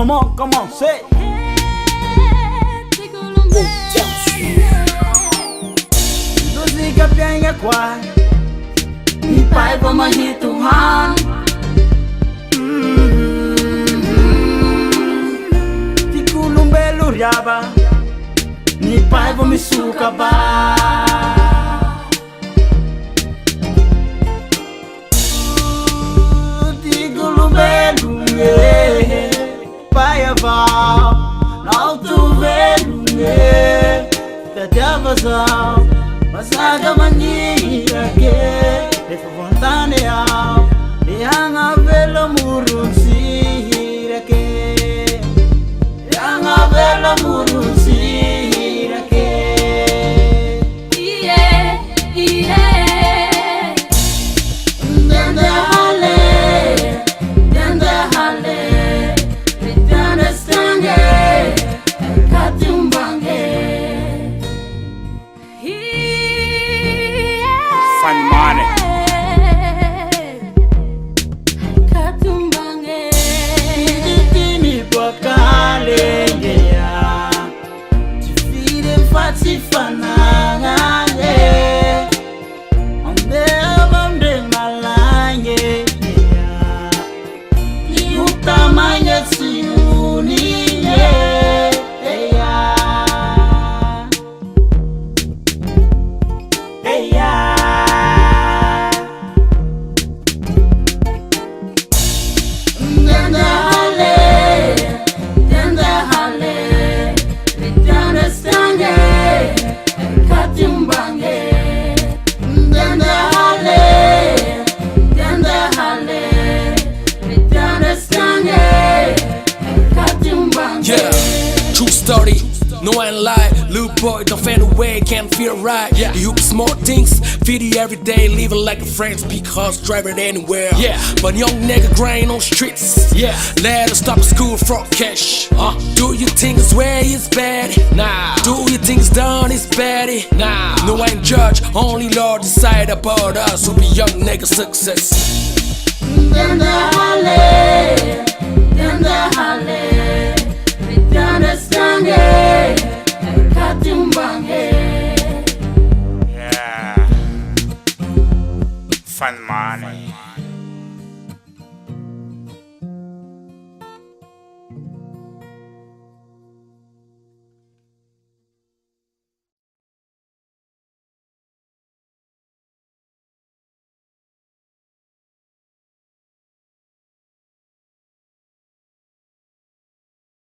Come on, say. Dusika pianga kwa ni pai pa mahituhan. Olombelona riaba ni pai pa misuka ba. Olombelona pai avao não tu velunge tatiavazao masaga manira ke efa vontane ao e havelo murunsi hira ke havelo murunsi hira ke No, I ain't lie, little boy, don't find a way, can't feel right. Yeah. You do small things, feed you every day, living like a friend, because driving anywhere. Yeah. But young nigga grind on streets. Yeah. Let us stop at school for cash. Do you think it's where it's bad? Nah. Do you think it's done, it's bad? Nah. No, I ain't judge, only Lord decide about us who be young nigga success.